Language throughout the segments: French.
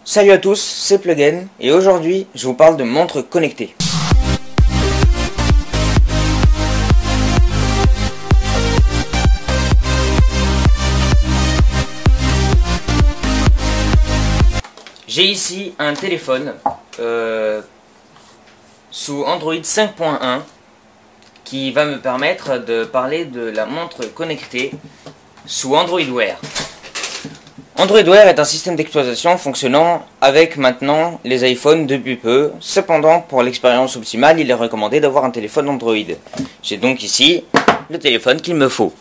Salut à tous, c'est Plugin et aujourd'hui je vous parle de montres connectées. J'ai ici un téléphone sous Android 5.1 qui va me permettre de parler de la montre connectée sous Android Wear. Android Wear est un système d'exploitation fonctionnant avec maintenant les iPhones depuis peu. Cependant, pour l'expérience optimale, il est recommandé d'avoir un téléphone Android. J'ai donc ici le téléphone qu'il me faut.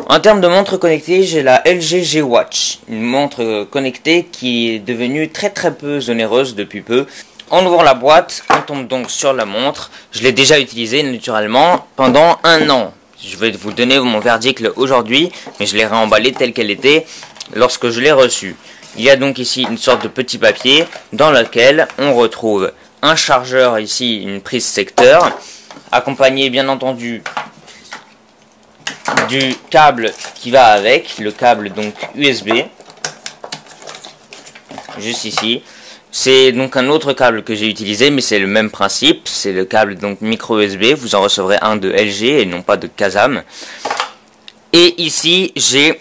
En termes de montre connectée, j'ai la LG G Watch, une montre connectée qui est devenue très peu onéreuse depuis peu. En ouvrant la boîte, on tombe donc sur la montre. Je l'ai déjà utilisée naturellement pendant 1 an. Je vais vous donner mon verdict aujourd'hui, mais je l'ai réemballée telle qu'elle était lorsque je l'ai reçue. Il y a donc ici une sorte de petit papier dans lequel on retrouve un chargeur, ici une prise secteur, accompagné bien entendu du câble qui va avec, le câble donc USB, juste ici. C'est donc un autre câble que j'ai utilisé, mais c'est le même principe, c'est le câble donc micro USB, vous en recevrez un de LG et non pas de Kazam. Et ici j'ai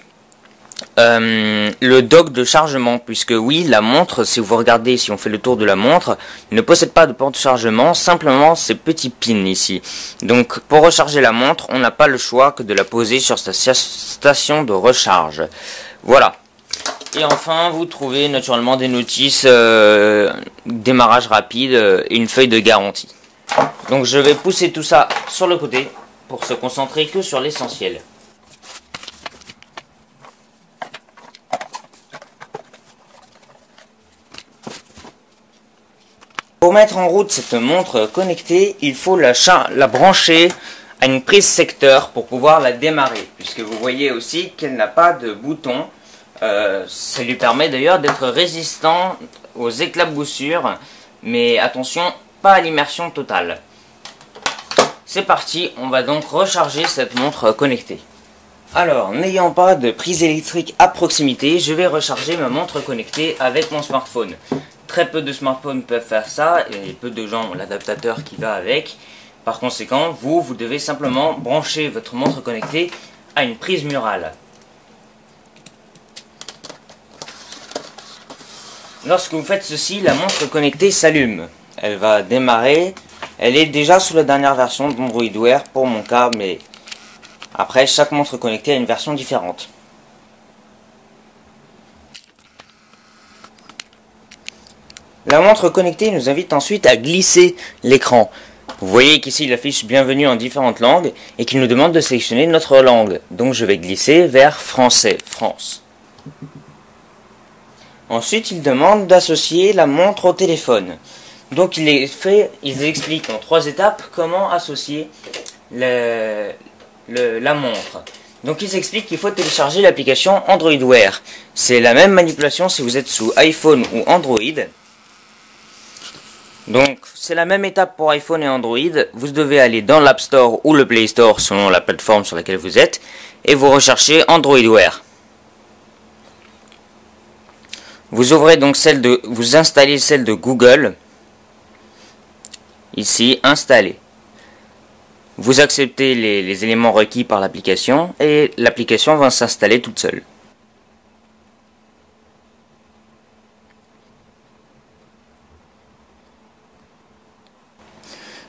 le dock de chargement, puisque oui, la montre, si vous regardez, si on fait le tour de la montre, ne possède pas de port de chargement, simplement ces petits pins ici. Donc pour recharger la montre, on n'a pas le choix que de la poser sur sa station de recharge. Voilà. Et enfin, vous trouvez naturellement des notices démarrage rapide et une feuille de garantie. Donc je vais pousser tout ça sur le côté pour se concentrer que sur l'essentiel. Pour mettre en route cette montre connectée, il faut la brancher à une prise secteur pour pouvoir la démarrer, puisque vous voyez aussi qu'elle n'a pas de bouton. Ça lui permet d'ailleurs d'être résistant aux éclaboussures, mais attention, pas à l'immersion totale. C'est parti, on va donc recharger cette montre connectée. Alors, n'ayant pas de prise électrique à proximité, je vais recharger ma montre connectée avec mon smartphone. Très peu de smartphones peuvent faire ça, et peu de gens ont l'adaptateur qui va avec. Par conséquent, vous devez simplement brancher votre montre connectée à une prise murale. Lorsque vous faites ceci, la montre connectée s'allume. Elle va démarrer. Elle est déjà sous la dernière version d'Android Wear pour mon cas, mais après, chaque montre connectée a une version différente. La montre connectée nous invite ensuite à glisser l'écran. Vous voyez qu'ici il affiche bienvenue en différentes langues et qu'il nous demande de sélectionner notre langue. Donc je vais glisser vers français, France. Ensuite il demande d'associer la montre au téléphone. Donc il explique en 3 étapes comment associer la montre. Donc il s'explique qu'il faut télécharger l'application Android Wear. C'est la même manipulation si vous êtes sous iPhone ou Android. Donc, c'est la même étape pour iPhone et Android. Vous devez aller dans l'App Store ou le Play Store selon la plateforme sur laquelle vous êtes et vous recherchez Android Wear. Vous ouvrez donc vous installez celle de Google. Ici, installer. Vous acceptez les éléments requis par l'application et l'application va s'installer toute seule.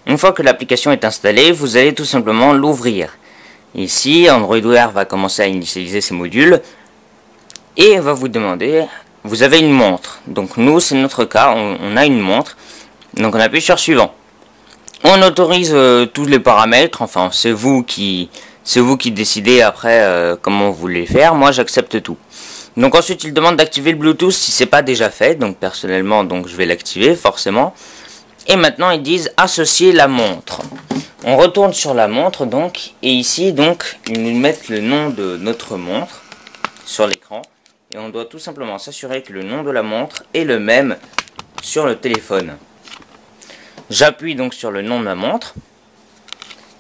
Une fois que l'application est installée, vous allez tout simplement l'ouvrir. Ici, Android Wear va commencer à initialiser ses modules et va vous demander, vous avez une montre. Donc nous, c'est notre cas, on a une montre. Donc on appuie sur suivant. On autorise tous les paramètres, enfin c'est vous qui décidez après comment vous voulez faire. Moi, j'accepte tout. Donc ensuite, il demande d'activer le Bluetooth si c'est pas déjà fait. Donc personnellement, je vais l'activer forcément. Et maintenant ils disent associer la montre. On retourne sur la montre donc, et ici donc ils nous mettent le nom de notre montre sur l'écran. Et on doit tout simplement s'assurer que le nom de la montre est le même sur le téléphone. J'appuie donc sur le nom de ma montre.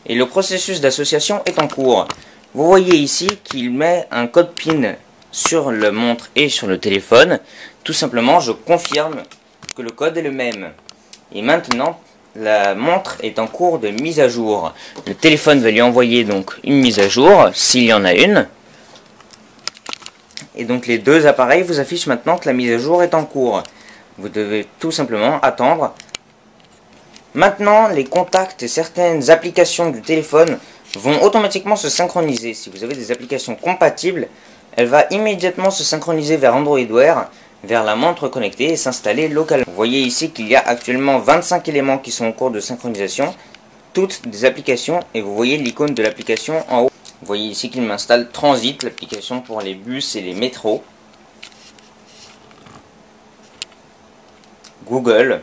Et le processus d'association est en cours. Vous voyez ici qu'il met un code PIN sur la montre et sur le téléphone. Tout simplement, je confirme que le code est le même. Et maintenant, la montre est en cours de mise à jour. Le téléphone va lui envoyer donc une mise à jour, s'il y en a une. Et donc les deux appareils vous affichent maintenant que la mise à jour est en cours. Vous devez tout simplement attendre. Maintenant, les contacts et certaines applications du téléphone vont automatiquement se synchroniser. Si vous avez des applications compatibles, elle va immédiatement se synchroniser vers Android Wear, vers la montre connectée et s'installer localement. Vous voyez ici qu'il y a actuellement 25 éléments qui sont en cours de synchronisation, toutes des applications, et vous voyez l'icône de l'application en haut. Vous voyez ici qu'il m'installe Transit, l'application pour les bus et les métros. Google.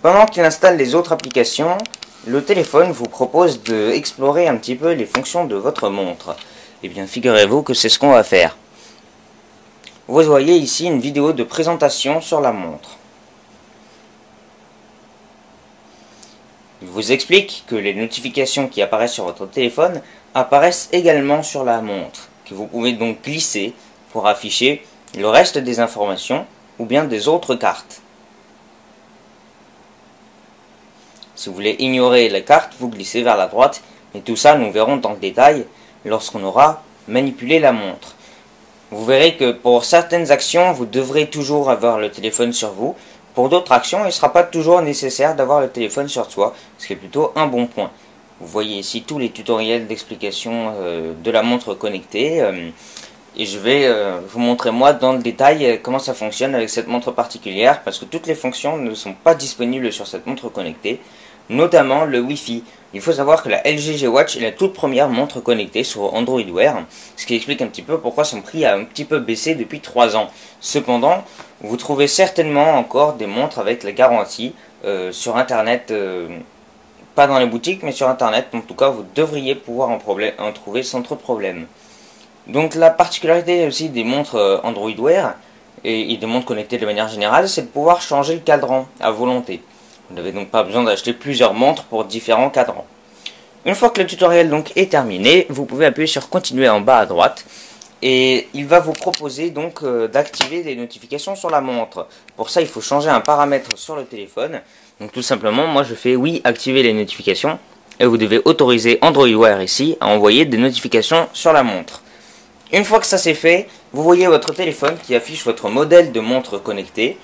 Pendant qu'il installe les autres applications, le téléphone vous propose d'explorer un petit peu les fonctions de votre montre. Et bien, figurez-vous que c'est ce qu'on va faire. Vous voyez ici une vidéo de présentation sur la montre. Il vous explique que les notifications qui apparaissent sur votre téléphone apparaissent également sur la montre, que vous pouvez donc glisser pour afficher le reste des informations ou bien des autres cartes. Si vous voulez ignorer la carte, vous glissez vers la droite, et tout ça nous verrons dans le détail lorsqu'on aura manipulé la montre. Vous verrez que pour certaines actions, vous devrez toujours avoir le téléphone sur vous. Pour d'autres actions, il ne sera pas toujours nécessaire d'avoir le téléphone sur soi, ce qui est plutôt un bon point. Vous voyez ici tous les tutoriels d'explication de la montre connectée. Et je vais vous montrer moi dans le détail comment ça fonctionne avec cette montre particulière, parce que toutes les fonctions ne sont pas disponibles sur cette montre connectée, notamment le Wi-Fi. Il faut savoir que la LG G Watch est la toute première montre connectée sur Android Wear, ce qui explique un petit peu pourquoi son prix a un petit peu baissé depuis 3 ans. Cependant, vous trouvez certainement encore des montres avec la garantie sur internet, pas dans les boutiques mais sur internet. En tout cas, vous devriez pouvoir en trouver sans trop de problème. Donc la particularité aussi des montres Android Wear et des montres connectées de manière générale, c'est de pouvoir changer le cadran à volonté. Vous n'avez donc pas besoin d'acheter plusieurs montres pour différents cadrans. Une fois que le tutoriel donc est terminé, vous pouvez appuyer sur continuer en bas à droite et il va vous proposer donc d'activer les notifications sur la montre. Pour ça, il faut changer un paramètre sur le téléphone. Donc tout simplement, moi je fais oui, activer les notifications, et vous devez autoriser Android Wear ici à envoyer des notifications sur la montre. Une fois que ça c'est fait, vous voyez votre téléphone qui affiche votre modèle de montre connectée.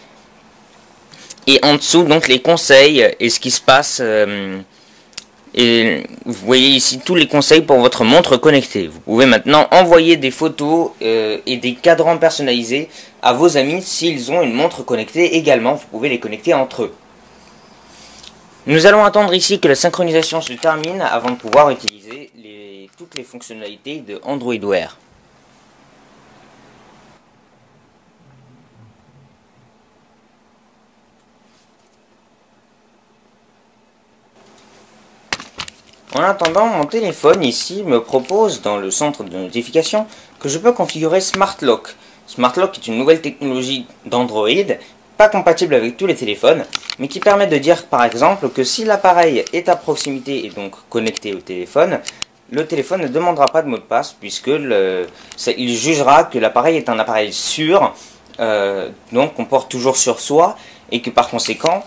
Et en dessous, donc, les conseils et ce qui se passe. Et vous voyez ici tous les conseils pour votre montre connectée. Vous pouvez maintenant envoyer des photos et des cadrans personnalisés à vos amis s'ils ont une montre connectée également. Vous pouvez les connecter entre eux. Nous allons attendre ici que la synchronisation se termine avant de pouvoir utiliser toutes les fonctionnalités de Android Wear. En attendant, mon téléphone ici me propose dans le centre de notification que je peux configurer Smart Lock. Smart Lock est une nouvelle technologie d'Android, pas compatible avec tous les téléphones, mais qui permet de dire par exemple que si l'appareil est à proximité et donc connecté au téléphone, le téléphone ne demandera pas de mot de passe puisque il jugera que l'appareil est un appareil sûr, donc qu'on porte toujours sur soi, et que par conséquent,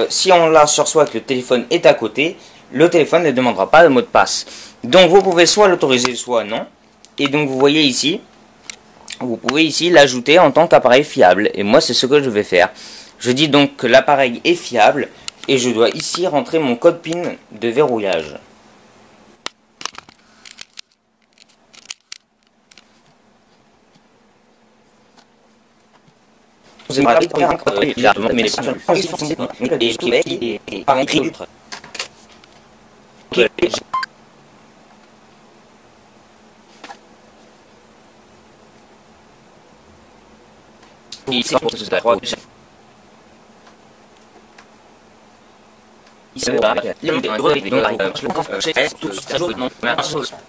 si on l'a sur soi et que le téléphone est à côté, le téléphone ne demandera pas de mot de passe. Donc vous pouvez soit l'autoriser, soit non. Et donc vous voyez ici, vous pouvez ici l'ajouter en tant qu'appareil fiable. Et moi c'est ce que je vais faire. Je dis donc que l'appareil est fiable et je dois ici rentrer mon code PIN de verrouillage. Vous avez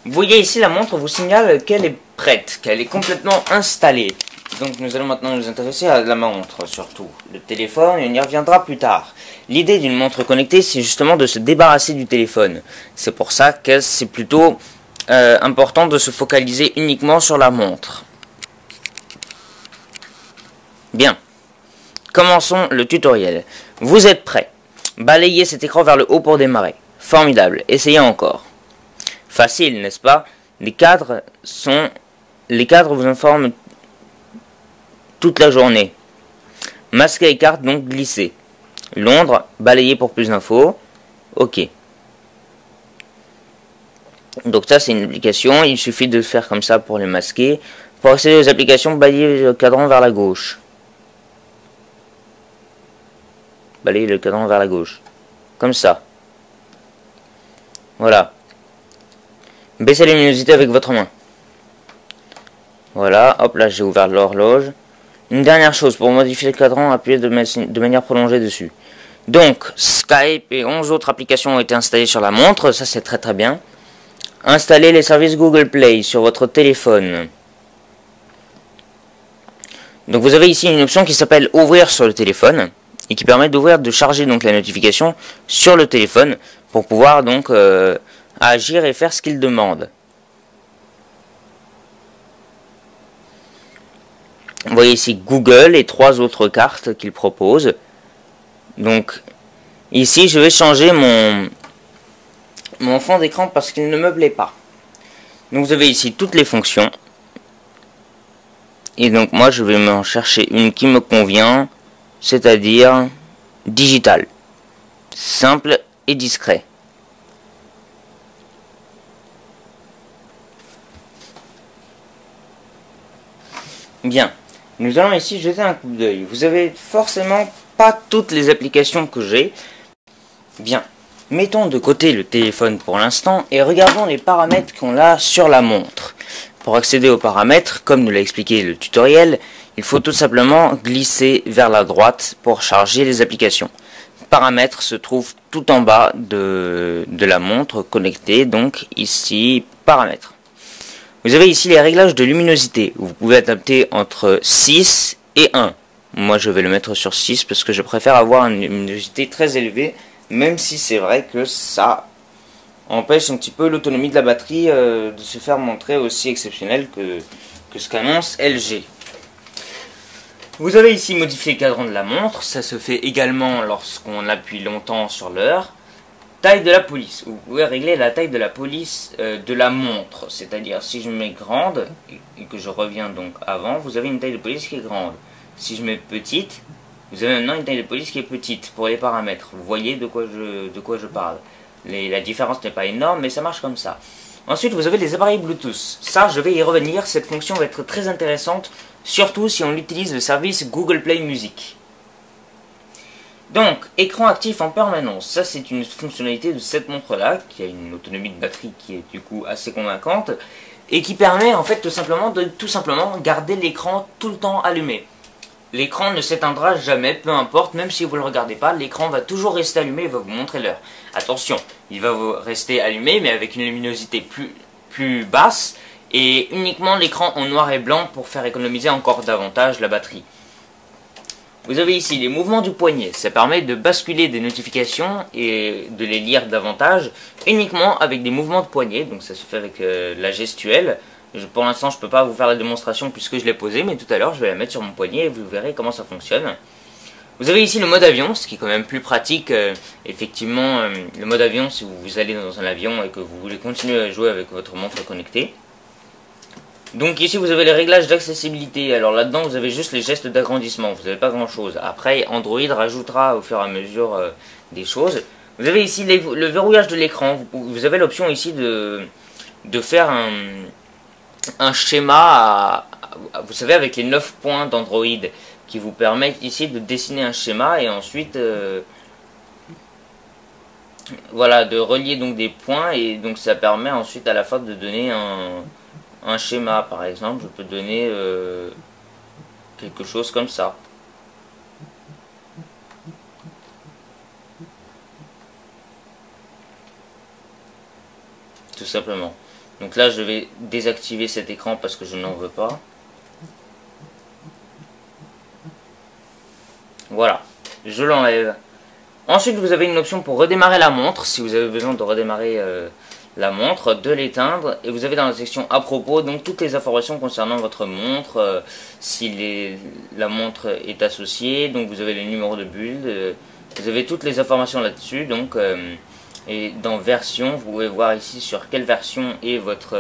Vous voyez ici la montre vous signale qu'elle est prête, qu'elle est complètement installée. Donc nous allons maintenant nous intéresser à la montre surtout. Le téléphone, on y reviendra plus tard. L'idée d'une montre connectée, c'est justement de se débarrasser du téléphone. C'est pour ça que c'est plutôt important de se focaliser uniquement sur la montre. Bien, commençons le tutoriel. Vous êtes prêts? Balayez cet écran vers le haut pour démarrer. Formidable, essayez encore. Facile, n'est-ce pas? Les cadres vous informent toute la journée. Masquer les cartes, donc glisser. Londres, balayez pour plus d'infos. Ok. Donc ça c'est une application, il suffit de faire comme ça pour les masquer. Pour accéder aux applications, balayez le cadran vers la gauche. Balayez le cadran vers la gauche. Comme ça. Voilà. Baissez la luminosité avec votre main. Voilà, hop là j'ai ouvert l'horloge. Une dernière chose, pour modifier le cadran, appuyez de manière prolongée dessus. Donc, Skype et 11 autres applications ont été installées sur la montre, ça c'est très bien. Installez les services Google Play sur votre téléphone. Donc vous avez ici une option qui s'appelle ouvrir sur le téléphone et qui permet de charger donc la notification sur le téléphone pour pouvoir donc agir et faire ce qu'il demande. Vous voyez ici Google et 3 autres cartes qu'il propose. Donc ici je vais changer mon fond d'écran parce qu'il ne me plaît pas. Donc vous avez ici toutes les fonctions. Et donc moi je vais m'en chercher une qui me convient, c'est-à-dire digital. Simple et discret. Bien. Nous allons ici jeter un coup d'œil. Vous avez forcément pas toutes les applications que j'ai. Bien. Mettons de côté le téléphone pour l'instant et regardons les paramètres qu'on a sur la montre. Pour accéder aux paramètres, comme nous l'a expliqué le tutoriel, il faut tout simplement glisser vers la droite pour charger les applications. Paramètres se trouvent tout en bas de la montre connectée, donc ici, paramètres. Vous avez ici les réglages de luminosité. Vous pouvez adapter entre 6 et 1. Moi je vais le mettre sur 6 parce que je préfère avoir une luminosité très élevée, même si c'est vrai que ça empêche un petit peu l'autonomie de la batterie de se faire montrer aussi exceptionnelle que ce qu'annonce LG. Vous avez ici modifié le cadran de la montre, ça se fait également lorsqu'on appuie longtemps sur l'heure. Taille de la police, vous pouvez régler la taille de la police de la montre, c'est-à-dire si je mets grande et que je reviens donc avant, vous avez une taille de police qui est grande. Si je mets petite, vous avez maintenant une taille de police qui est petite pour les paramètres. Vous voyez de quoi je parle. La différence n'est pas énorme, mais ça marche comme ça. Ensuite, vous avez les appareils Bluetooth. Ça, je vais y revenir. Cette fonction va être très intéressante, surtout si on utilise le service Google Play Music. Donc, écran actif en permanence. Ça, c'est une fonctionnalité de cette montre-là, qui a une autonomie de batterie qui est du coup assez convaincante, et qui permet en fait tout simplement garder l'écran tout le temps allumé. L'écran ne s'éteindra jamais, peu importe, même si vous ne le regardez pas, l'écran va toujours rester allumé et va vous montrer l'heure. Attention, il va vous rester allumé, mais avec une luminosité plus basse, et uniquement l'écran en noir et blanc pour faire économiser encore davantage la batterie. Vous avez ici les mouvements du poignet, ça permet de basculer des notifications et de les lire davantage, uniquement avec des mouvements de poignet, donc ça se fait avec la gestuelle. Pour l'instant, je ne peux pas vous faire la démonstration puisque je l'ai posée, mais tout à l'heure, je vais la mettre sur mon poignet et vous verrez comment ça fonctionne. Vous avez ici le mode avion, ce qui est quand même plus pratique. Effectivement, le mode avion, si vous allez dans un avion et que vous voulez continuer à jouer avec votre montre connectée. Donc ici, vous avez les réglages d'accessibilité. Alors là-dedans, vous avez juste les gestes d'agrandissement. Vous n'avez pas grand-chose. Après, Android rajoutera au fur et à mesure des choses. Vous avez ici le verrouillage de l'écran. Vous avez l'option ici de faire un schéma, vous savez, avec les 9 points d'Android qui vous permettent ici de dessiner un schéma et ensuite voilà, de relier donc des points, et donc ça permet ensuite à la fin de donner un schéma. Par exemple, je peux donner quelque chose comme ça. Tout simplement. Donc là, je vais désactiver cet écran parce que je n'en veux pas. Voilà, je l'enlève. Ensuite, vous avez une option pour redémarrer la montre, si vous avez besoin de redémarrer la montre, de l'éteindre, et vous avez dans la section à propos donc toutes les informations concernant votre montre, si la montre est associée, donc vous avez le numéro de build, vous avez toutes les informations là-dessus, donc et dans version, vous pouvez voir ici sur quelle version est votre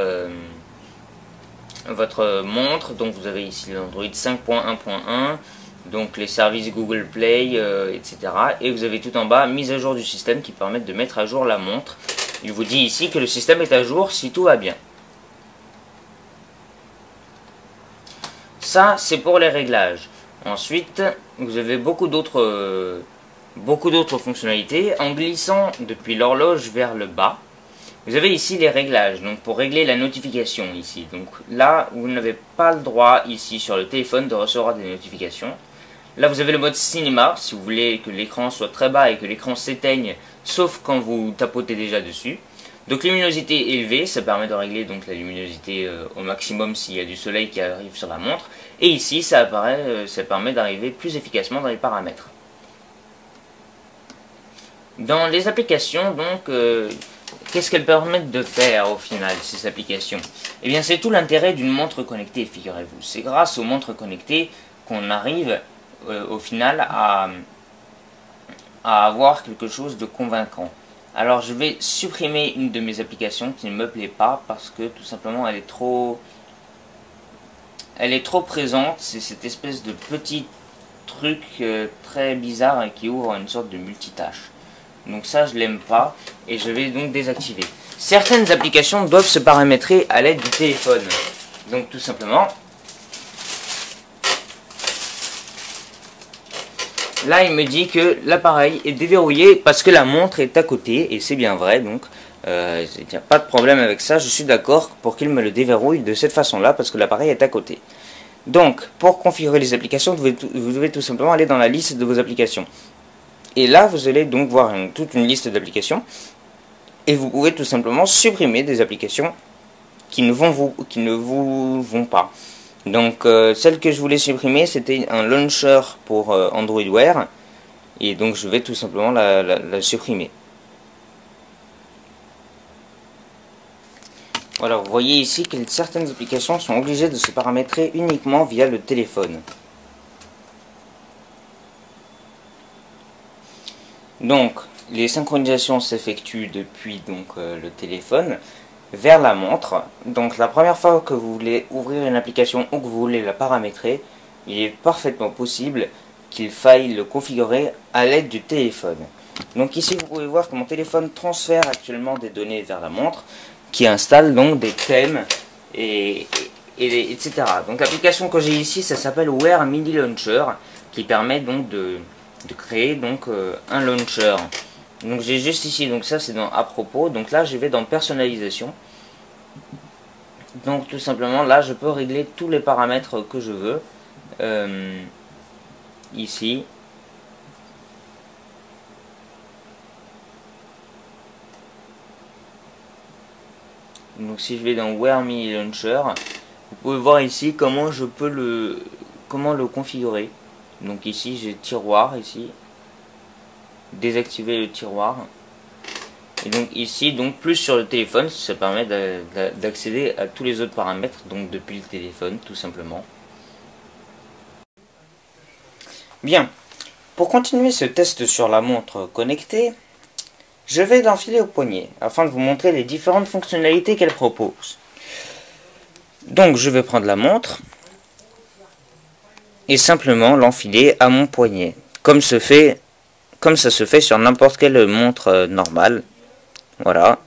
montre. Donc vous avez ici l'Android 5.1.1, donc les services Google Play, etc. Et vous avez tout en bas mise à jour du système qui permettent de mettre à jour la montre. Il vous dit ici que le système est à jour si tout va bien. Ça, c'est pour les réglages. Ensuite, vous avez beaucoup d'autres fonctionnalités. En glissant depuis l'horloge vers le bas, vous avez ici les réglages, donc pour régler la notification ici. Donc là, vous n'avez pas le droit ici sur le téléphone de recevoir des notifications. Là, vous avez le mode cinéma, si vous voulez que l'écran soit très bas et que l'écran s'éteigne, sauf quand vous tapotez déjà dessus. Donc luminosité élevée, ça permet de régler donc la luminosité au maximum s'il y a du soleil qui arrive sur la montre. Et ici, ça permet d'arriver plus efficacement dans les paramètres. Dans les applications, donc, qu'est-ce qu'elles permettent de faire au final, ces applications? Eh bien, c'est tout l'intérêt d'une montre connectée, figurez-vous. C'est grâce aux montres connectées qu'on arrive au final à avoir quelque chose de convaincant. Alors, je vais supprimer une de mes applications qui ne me plaît pas parce que tout simplement elle est trop présente. C'est cette espèce de petit truc très bizarre et qui ouvre une sorte de multitâche. Donc ça, je l'aime pas et je vais donc désactiver. Certaines applications doivent se paramétrer à l'aide du téléphone. Donc tout simplement, là il me dit que l'appareil est déverrouillé parce que la montre est à côté, et c'est bien vrai, donc il n'y a pas de problème avec ça, je suis d'accord pour qu'il me le déverrouille de cette façon-là parce que l'appareil est à côté. Donc, pour configurer les applications, vous devez tout simplement aller dans la liste de vos applications. Et là, vous allez donc voir toute une liste d'applications. Et vous pouvez tout simplement supprimer des applications qui ne vous vont pas. Donc, celle que je voulais supprimer, c'était un launcher pour Android Wear. Et donc, je vais tout simplement la supprimer. Voilà, vous voyez ici que certaines applications sont obligées de se paramétrer uniquement via le téléphone. Donc, les synchronisations s'effectuent depuis le téléphone vers la montre. Donc, la première fois que vous voulez ouvrir une application ou que vous voulez la paramétrer, il est parfaitement possible qu'il faille le configurer à l'aide du téléphone. Donc ici, vous pouvez voir que mon téléphone transfère actuellement des données vers la montre, qui installe donc des thèmes etc. Donc l'application que j'ai ici, ça s'appelle Wear Mini Launcher, qui permet donc de créer un launcher. Donc j'ai juste ici, donc ça c'est dans à propos. Donc là je vais dans personnalisation. Donc tout simplement là je peux régler tous les paramètres que je veux. Ici. Donc si je vais dans Wear Mini Launcher, vous pouvez voir ici comment je peux le configurer. Donc ici j'ai tiroir ici, désactiver le tiroir. Et donc ici plus sur le téléphone, ça permet d'accéder à tous les autres paramètres donc depuis le téléphone tout simplement. Bien, pour continuer ce test sur la montre connectée, je vais l'enfiler au poignet, afin de vous montrer les différentes fonctionnalités qu'elle propose. Donc je vais prendre la montre, et simplement l'enfiler à mon poignet, comme ça se fait sur n'importe quelle montre normale. Voilà.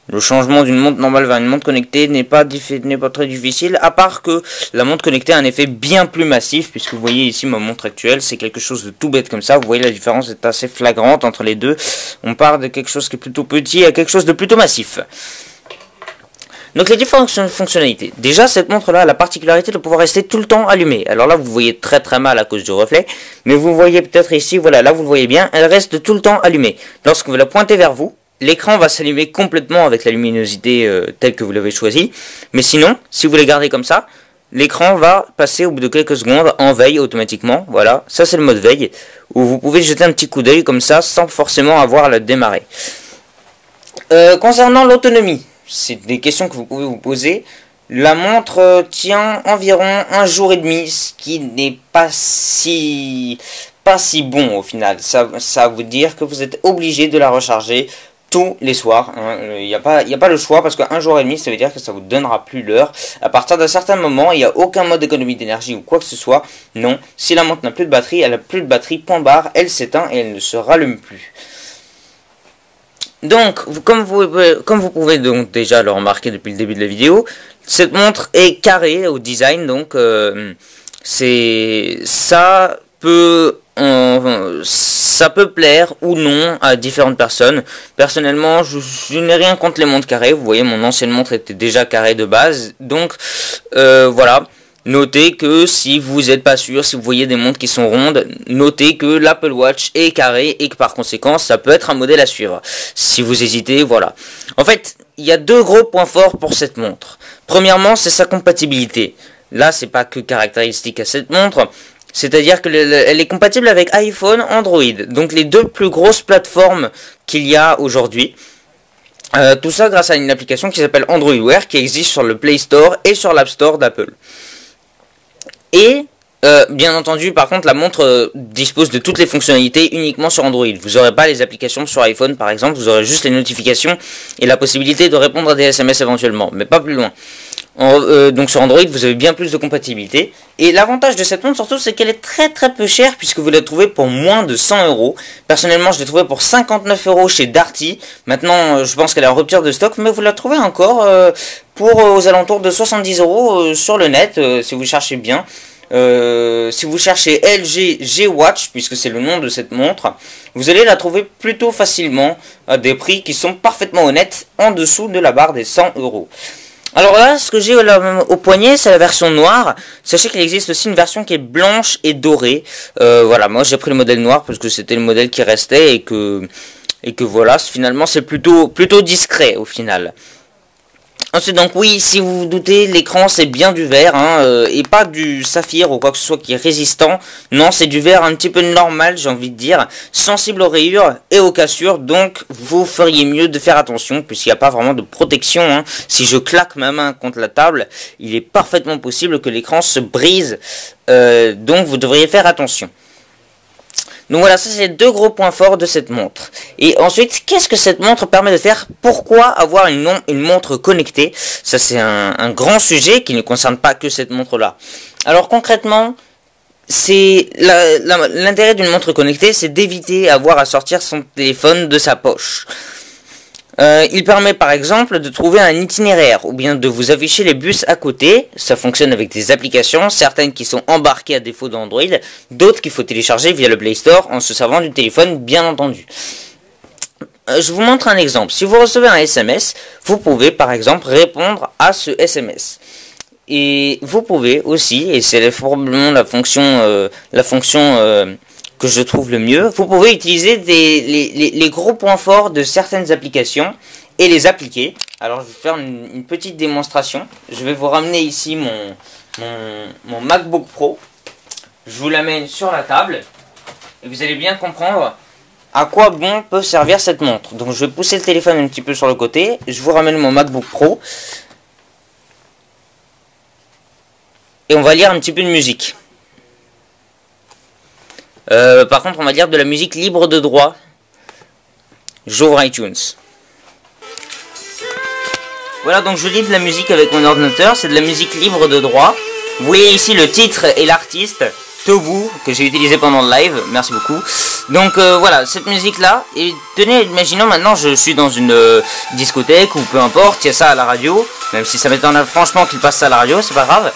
Le changement d'une montre normale vers une montre connectée n'est pas très difficile, à part que la montre connectée a un effet bien plus massif, puisque vous voyez ici ma montre actuelle, c'est quelque chose de tout bête comme ça. Vous voyez la différence est assez flagrante entre les deux. On part de quelque chose qui est plutôt petit à quelque chose de plutôt massif. Donc les différentes fonctionnalités. Déjà, cette montre-là a la particularité de pouvoir rester tout le temps allumée. Alors là, vous voyez très très mal à cause du reflet, mais vous voyez peut-être ici, voilà, là vous le voyez bien, elle reste tout le temps allumée. Lorsque vous la pointez vers vous, l'écran va s'allumer complètement avec la luminosité telle que vous l'avez choisie. Mais sinon, si vous les gardez comme ça, l'écran va passer au bout de quelques secondes en veille automatiquement. Voilà, ça c'est le mode veille, où vous pouvez jeter un petit coup d'œil comme ça, sans forcément avoir à la démarrer. Concernant l'autonomie, c'est des questions que vous pouvez vous poser. La montre tient environ 1 jour et demi, ce qui n'est pas si bon au final. Ça veut dire que vous êtes obligé de la recharger tous les soirs. Il n'y a pas le choix, parce qu'un jour et demi, ça veut dire que ça vous donnera plus l'heure. À partir d'un certain moment, il n'y a aucun mode d'économie d'énergie ou quoi que ce soit. Non, si la montre n'a plus de batterie, elle n'a plus de batterie, point barre, elle s'éteint et elle ne se rallume plus. Donc, comme vous pouvez donc déjà le remarquer depuis le début de la vidéo, cette montre est carrée au design, donc ça peut plaire ou non à différentes personnes. Personnellement, je n'ai rien contre les montres carrées. Vous voyez, mon ancienne montre était déjà carrée de base, donc voilà. Notez que si vous n'êtes pas sûr, si vous voyez des montres qui sont rondes, notez que l'Apple Watch est carré et que par conséquent, ça peut être un modèle à suivre. Si vous hésitez, voilà. En fait, il y a 2 gros points forts pour cette montre. Premièrement, c'est sa compatibilité. Là, c'est pas que caractéristique à cette montre. C'est-à-dire qu'elle est compatible avec iPhone, Android. Donc les 2 plus grosses plateformes qu'il y a aujourd'hui. Tout ça grâce à une application qui s'appelle Android Wear, qui existe sur le Play Store et sur l'App Store d'Apple. Et bien entendu, par contre, la montre dispose de toutes les fonctionnalités uniquement sur Android. Vous n'aurez pas les applications sur iPhone, par exemple. Vous aurez juste les notifications et la possibilité de répondre à des SMS éventuellement, mais pas plus loin. Donc sur Android, vous avez bien plus de compatibilité. Et l'avantage de cette montre, surtout, c'est qu'elle est très peu chère, puisque vous la trouvez pour moins de 100 €. Personnellement, je l'ai trouvée pour 59 € chez Darty. Maintenant, je pense qu'elle est en rupture de stock, mais vous la trouvez encore pour aux alentours de 70 € sur le net, si vous cherchez bien. Si vous cherchez LG G-Watch, puisque c'est le nom de cette montre, vous allez la trouver plutôt facilement à des prix qui sont parfaitement honnêtes, en dessous de la barre des 100 €. Alors là, ce que j'ai au poignet, c'est la version noire. Sachez qu'il existe aussi une version qui est blanche et dorée. Voilà, moi j'ai pris le modèle noir parce que c'était le modèle qui restait et que voilà, finalement c'est plutôt discret au final. Ensuite, donc oui, si vous vous doutez, l'écran c'est bien du verre, et pas du saphir ou quoi que ce soit qui est résistant. Non, c'est du verre un petit peu normal, j'ai envie de dire, sensible aux rayures et aux cassures, donc vous feriez mieux de faire attention, puisqu'il n'y a pas vraiment de protection. Si je claque ma main contre la table, il est parfaitement possible que l'écran se brise, donc vous devriez faire attention. Donc voilà, ça c'est les 2 gros points forts de cette montre. Et ensuite, qu'est-ce que cette montre permet de faire? Pourquoi avoir une montre connectée? Ça c'est un grand sujet qui ne concerne pas que cette montre-là. Alors concrètement, c'est l'intérêt d'une montre connectée, c'est d'éviter avoir à sortir son téléphone de sa poche. Il permet par exemple de trouver un itinéraire ou bien de vous afficher les bus à côté. Ça fonctionne avec des applications, certaines qui sont embarquées à défaut d'Android, d'autres qu'il faut télécharger via le Play Store en se servant du téléphone bien entendu. Je vous montre un exemple. Si vous recevez un SMS, vous pouvez par exemple répondre à ce SMS. Et vous pouvez aussi, et c'est probablement la fonction que je trouve le mieux, vous pouvez utiliser les gros points forts de certaines applications et les appliquer. Alors je vais faire une petite démonstration. Je vais vous ramener ici mon MacBook Pro. Je vous l'amène sur la table et vous allez bien comprendre à quoi bon peut servir cette montre. Donc je vais pousser le téléphone un petit peu sur le côté. Je vous ramène mon MacBook Pro. Et on va lire un petit peu de musique. Par contre, on va lire de la musique libre de droit. J'ouvre iTunes. Voilà, donc je lis de la musique avec mon ordinateur. C'est de la musique libre de droit. Vous voyez ici le titre et l'artiste, Tobu, que j'ai utilisé pendant le live. Merci beaucoup. Donc voilà, cette musique-là. Et tenez, imaginons maintenant, je suis dans une discothèque ou peu importe, il y a ça à la radio. Même si ça m'étonne franchement qu'il passe ça à la radio, c'est pas grave.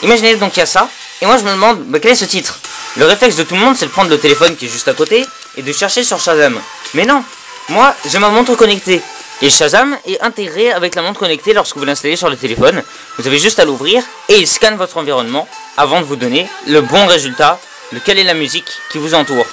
Imaginez donc il y a ça. Et moi je me demande, quel est ce titre? Le réflexe de tout le monde, c'est de prendre le téléphone qui est juste à côté et de chercher sur Shazam. Mais non, moi, j'ai ma montre connectée. Et Shazam est intégré avec la montre connectée lorsque vous l'installez sur le téléphone. Vous avez juste à l'ouvrir et il scanne votre environnement avant de vous donner le bon résultat, quelle est la musique qui vous entoure.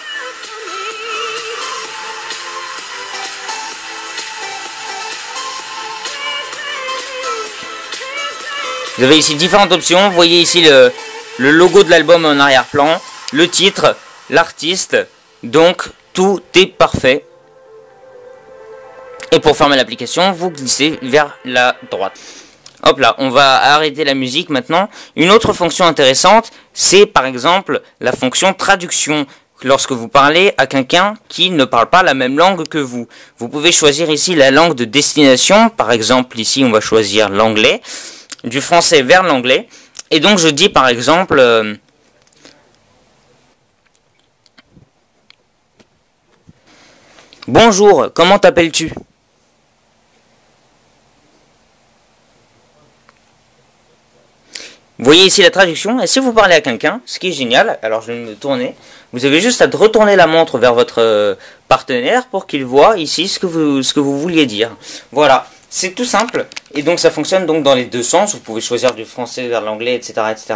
Vous avez ici différentes options. Vous voyez ici le logo de l'album en arrière-plan, le titre, l'artiste, donc tout est parfait. Et pour fermer l'application, vous glissez vers la droite. Hop là, on va arrêter la musique maintenant. Une autre fonction intéressante, c'est par exemple la fonction traduction. Lorsque vous parlez à quelqu'un qui ne parle pas la même langue que vous. Vous pouvez choisir ici la langue de destination. Par exemple, ici, on va choisir l'anglais. Du français vers l'anglais. Et donc, je dis par exemple... Bonjour, comment t'appelles-tu? Vous voyez ici la traduction, et si vous parlez à quelqu'un, ce qui est génial, alors je vais me tourner, vous avez juste à retourner la montre vers votre partenaire pour qu'il voit ici ce que vous vouliez dire. Voilà, c'est tout simple, et donc ça fonctionne donc dans les deux sens, vous pouvez choisir du français vers l'anglais, etc., etc.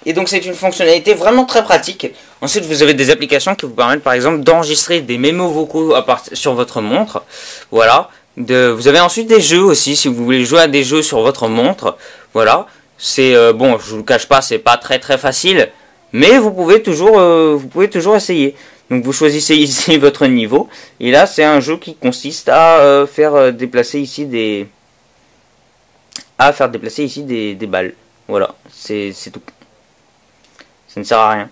Et donc c'est une fonctionnalité vraiment très pratique. Ensuite vous avez des applications qui vous permettent par exemple d'enregistrer des mémos vocaux sur votre montre. Voilà, vous avez ensuite des jeux aussi, si vous voulez jouer à des jeux sur votre montre, voilà. C'est bon, je vous le cache pas, c'est pas très facile, mais vous pouvez toujours essayer. Donc vous choisissez ici votre niveau, et là c'est un jeu qui consiste à faire déplacer ici des balles. Voilà, c'est tout. Ça ne sert à rien.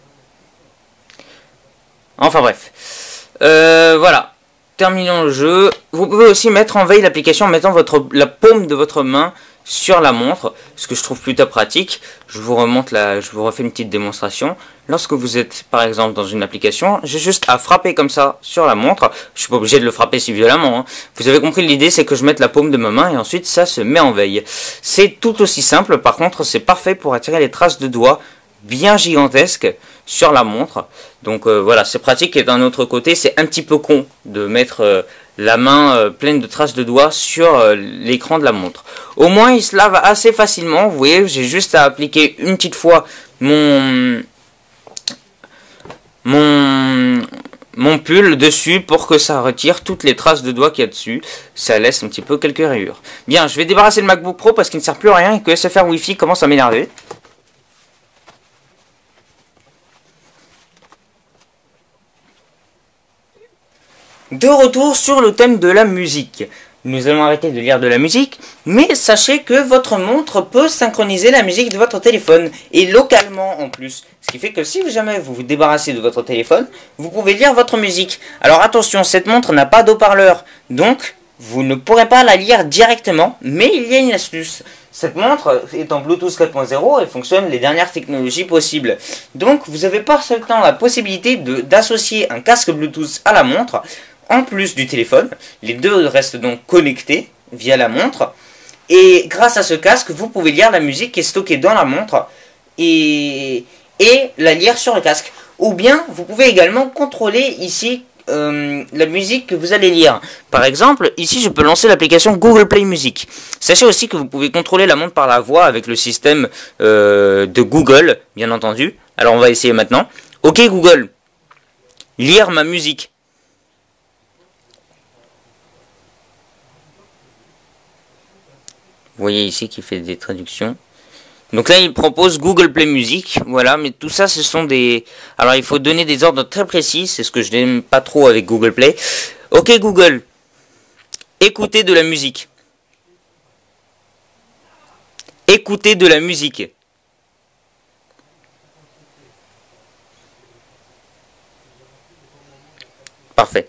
Enfin bref, voilà. Terminons le jeu. Vous pouvez aussi mettre en veille l'application en mettant la paume de votre main sur la montre, ce que je trouve plutôt pratique. Je vous refais une petite démonstration. Lorsque vous êtes par exemple dans une application, j'ai juste à frapper comme ça sur la montre. Je suis pas obligé de le frapper si violemment, hein. Vous avez compris, l'idée c'est que je mette la paume de ma main et ensuite ça se met en veille. C'est tout aussi simple, par contre c'est parfait pour attirer les traces de doigts bien gigantesques sur la montre. Donc voilà, c'est pratique, et d'un autre côté c'est un petit peu con de mettre la main pleine de traces de doigts sur l'écran de la montre. Au moins il se lave assez facilement, vous voyez, j'ai juste à appliquer une petite fois mon pull dessus pour que ça retire toutes les traces de doigts qu'il y a dessus. Ça laisse un petit peu quelques rayures. Bien, je vais débarrasser le MacBook Pro parce qu'il ne sert plus à rien et que SFR Wi-Fi commence à m'énerver. De retour sur le thème de la musique. Nous allons arrêter de lire de la musique, mais sachez que votre montre peut synchroniser la musique de votre téléphone, et localement en plus. Ce qui fait que si jamais vous vous débarrassez de votre téléphone, vous pouvez lire votre musique. Alors attention, cette montre n'a pas d'haut-parleur, donc vous ne pourrez pas la lire directement, mais il y a une astuce. Cette montre est en Bluetooth 4.0 et fonctionne les dernières technologies possibles. Donc vous avez par ce temps la possibilité d'associer un casque Bluetooth à la montre, en plus du téléphone. Les deux restent donc connectés via la montre. Et grâce à ce casque, vous pouvez lire la musique qui est stockée dans la montre et la lire sur le casque. Ou bien, vous pouvez également contrôler ici la musique que vous allez lire. Par exemple, ici je peux lancer l'application Google Play Music. Sachez aussi que vous pouvez contrôler la montre par la voix avec le système de Google, bien entendu. Alors on va essayer maintenant. Ok Google, lire ma musique. Vous voyez ici qu'il fait des traductions. Donc là, il propose Google Play Music. Voilà, mais tout ça, ce sont des... Alors, il faut donner des ordres très précis. C'est ce que je n'aime pas trop avec Google Play. Ok, Google. Écoutez de la musique. Écoutez de la musique. Parfait.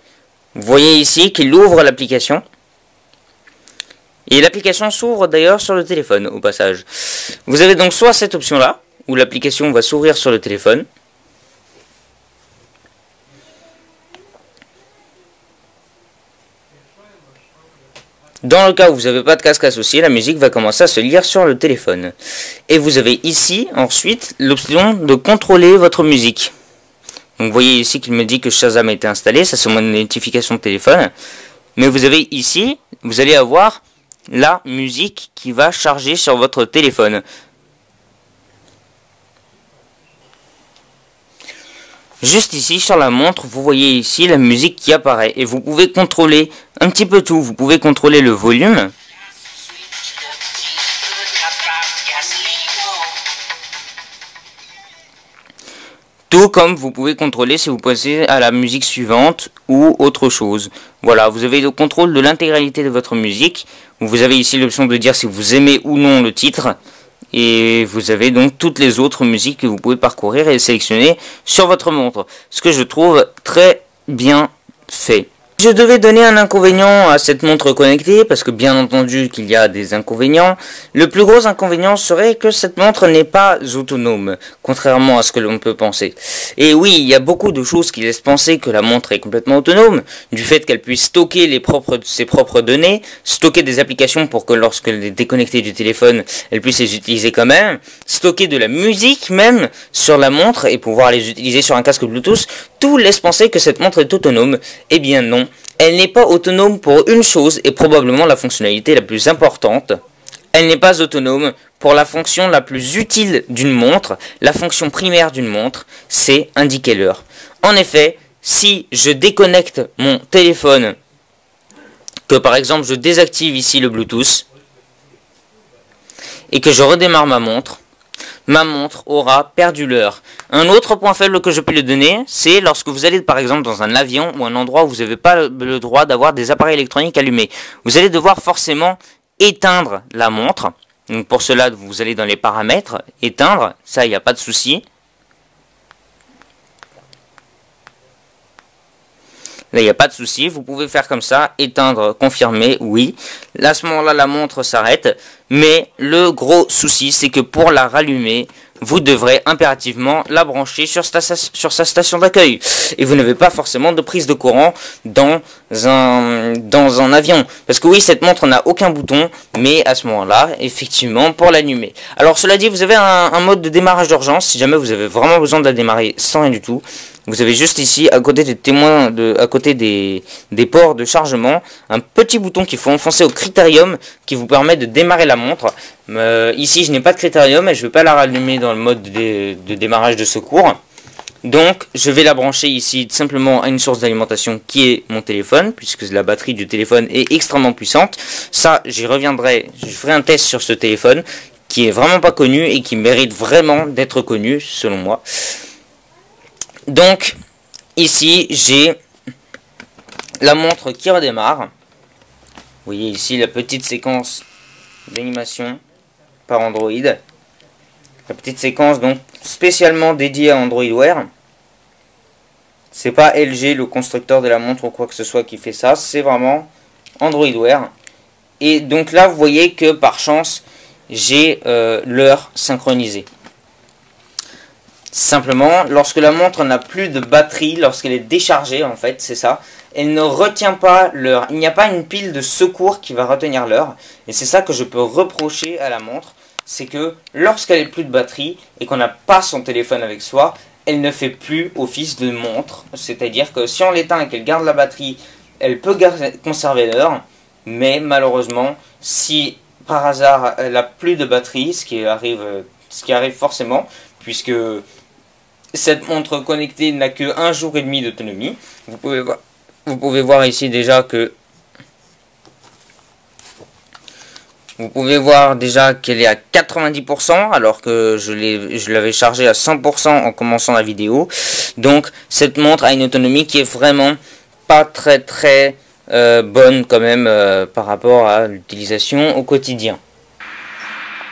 Vous voyez ici qu'il ouvre l'application. Et l'application s'ouvre d'ailleurs sur le téléphone au passage. Vous avez donc soit cette option là, où l'application va s'ouvrir sur le téléphone. Dans le cas où vous n'avez pas de casque associé, la musique va commencer à se lire sur le téléphone. Et vous avez ici ensuite l'option de contrôler votre musique. Donc vous voyez ici qu'il me dit que Shazam a été installé, ça c'est mon notification de téléphone. Mais vous avez ici, vous allez avoir la musique qui va charger sur votre téléphone. Juste ici sur la montre, vous voyez ici la musique qui apparaît et vous pouvez contrôler un petit peu tout. Vous pouvez contrôler le volume. Tout comme vous pouvez contrôler si vous passez à la musique suivante ou autre chose. Voilà, vous avez le contrôle de l'intégralité de votre musique. Vous avez ici l'option de dire si vous aimez ou non le titre. Et vous avez donc toutes les autres musiques que vous pouvez parcourir et sélectionner sur votre montre. Ce que je trouve très bien fait. Je devais donner un inconvénient à cette montre connectée, parce que bien entendu qu'il y a des inconvénients. Le plus gros inconvénient serait que cette montre n'est pas autonome, contrairement à ce que l'on peut penser. Et oui, il y a beaucoup de choses qui laissent penser que la montre est complètement autonome, du fait qu'elle puisse stocker ses propres données, stocker des applications pour que lorsqu'elle est déconnectée du téléphone, elle puisse les utiliser quand même, stocker de la musique même sur la montre et pouvoir les utiliser sur un casque Bluetooth. Tout laisse penser que cette montre est autonome. Eh bien non. Elle n'est pas autonome pour une chose et probablement la fonctionnalité la plus importante. Elle n'est pas autonome pour la fonction la plus utile d'une montre. La fonction primaire d'une montre, c'est indiquer l'heure. En effet, si je déconnecte mon téléphone, que par exemple je désactive ici le Bluetooth, et que je redémarre ma montre aura perdu l'heure. Un autre point faible que je peux lui donner, c'est lorsque vous allez par exemple dans un avion ou un endroit où vous n'avez pas le droit d'avoir des appareils électroniques allumés. Vous allez devoir forcément éteindre la montre. Donc pour cela, vous allez dans les paramètres, éteindre, ça il n'y a pas de souci. Là, il n'y a pas de souci, vous pouvez faire comme ça, éteindre, confirmer, oui. Là, à ce moment-là, la montre s'arrête. Mais le gros souci, c'est que pour la rallumer, vous devrez impérativement la brancher sur sa station d'accueil. Et vous n'avez pas forcément de prise de courant dans un avion. Parce que oui, cette montre n'a aucun bouton, mais à ce moment-là, effectivement, pour l'allumer. Alors cela dit, vous avez un mode de démarrage d'urgence, si jamais vous avez vraiment besoin de la démarrer sans rien du tout. Vous avez juste ici, à côté des témoins, à côté des ports de chargement, un petit bouton qu'il faut enfoncer au critérium qui vous permet de démarrer la montre. Ici, je n'ai pas de critérium et je ne vais pas la rallumer dans le mode de démarrage de secours. Donc, je vais la brancher ici simplement à une source d'alimentation qui est mon téléphone, puisque la batterie du téléphone est extrêmement puissante. Ça, j'y reviendrai, je ferai un test sur ce téléphone qui est vraiment pas connu et qui mérite vraiment d'être connu, selon moi. Donc, ici, j'ai la montre qui redémarre. Vous voyez ici la petite séquence d'animation par Android. La petite séquence donc spécialement dédiée à Android Wear. C'est pas LG, le constructeur de la montre ou quoi que ce soit qui fait ça. C'est vraiment Android Wear. Et donc là, vous voyez que par chance, j'ai l'heure synchronisée. Simplement, lorsque la montre n'a plus de batterie, lorsqu'elle est déchargée, en fait, c'est ça, elle ne retient pas l'heure. Il n'y a pas une pile de secours qui va retenir l'heure. Et c'est ça que je peux reprocher à la montre. C'est que lorsqu'elle n'a plus de batterie et qu'on n'a pas son téléphone avec soi, elle ne fait plus office de montre. C'est-à-dire que si on l'éteint et qu'elle garde la batterie, elle peut conserver l'heure. Mais malheureusement, si par hasard elle n'a plus de batterie, ce qui arrive forcément, puisque cette montre connectée n'a que 1 jour et demi d'autonomie. Vous pouvez voir ici déjà que qu'elle est à 90% alors que je l'avais chargée à 100% en commençant la vidéo. Donc cette montre a une autonomie qui est vraiment pas très bonne quand même par rapport à l'utilisation au quotidien.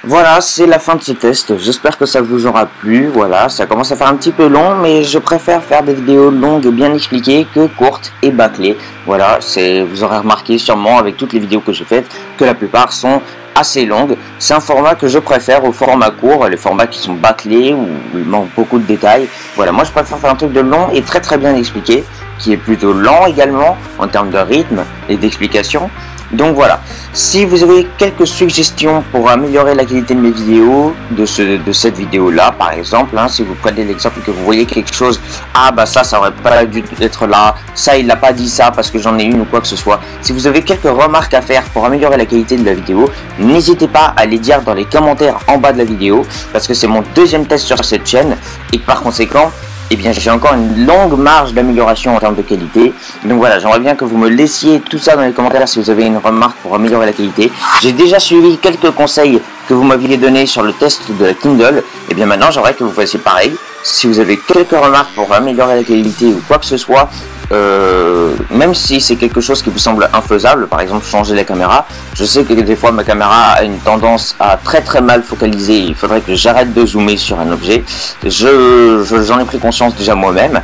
Voilà, c'est la fin de ce test. J'espère que ça vous aura plu. Voilà, ça commence à faire un petit peu long, mais je préfère faire des vidéos longues et bien expliquées que courtes et bâclées. Voilà, vous aurez remarqué sûrement avec toutes les vidéos que j'ai faites que la plupart sont assez longues. C'est un format que je préfère au format court, les formats qui sont bâclés ou il manque beaucoup de détails. Voilà, moi je préfère faire un truc de long et très bien expliqué, qui est plutôt lent également en termes de rythme et d'explication. Donc voilà, si vous avez quelques suggestions pour améliorer la qualité de mes vidéos, de cette vidéo là par exemple, si vous prenez l'exemple que vous voyez quelque chose, ah bah ça aurait pas dû être là, ça il n'a pas dit ça parce que j'en ai une ou quoi que ce soit. Si vous avez quelques remarques à faire pour améliorer la qualité de la vidéo, n'hésitez pas à les dire dans les commentaires en bas de la vidéo, parce que c'est mon deuxième test sur cette chaîne et par conséquent, eh bien j'ai encore une longue marge d'amélioration en termes de qualité. Donc voilà, j'aimerais bien que vous me laissiez tout ça dans les commentaires si vous avez une remarque pour améliorer la qualité. J'ai déjà suivi quelques conseils que vous m'aviez donné sur le test de la Kindle, et bien maintenant j'aimerais que vous fassiez pareil. Si vous avez quelques remarques pour améliorer la qualité ou quoi que ce soit, même si c'est quelque chose qui vous semble infaisable, par exemple changer la caméra, je sais que des fois ma caméra a une tendance à très mal focaliser, il faudrait que j'arrête de zoomer sur un objet, j'en ai pris conscience déjà moi-même.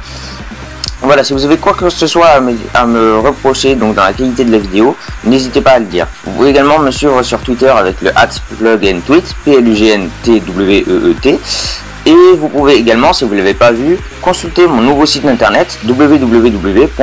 Voilà, si vous avez quoi que ce soit à me reprocher donc dans la qualité de la vidéo, n'hésitez pas à le dire. Vous pouvez également me suivre sur Twitter avec le @plugandtweet, PLUGNTWEET. Et vous pouvez également, si vous ne l'avez pas vu, consulter mon nouveau site internet www.plugn.tk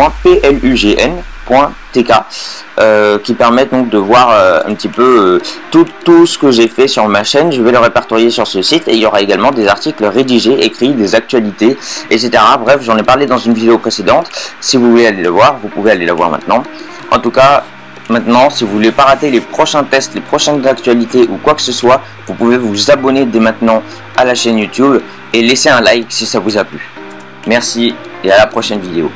qui permet donc de voir un petit peu tout ce que j'ai fait sur ma chaîne. Je vais le répertorier sur ce site et il y aura également des articles rédigés, écrits, des actualités, etc. Bref, j'en ai parlé dans une vidéo précédente. Si vous voulez aller le voir, vous pouvez aller la voir maintenant. En tout cas, maintenant, si vous voulez pas rater les prochains tests, les prochaines actualités ou quoi que ce soit, vous pouvez vous abonner dès maintenant à la chaîne YouTube et laisser un like si ça vous a plu. Merci et à la prochaine vidéo.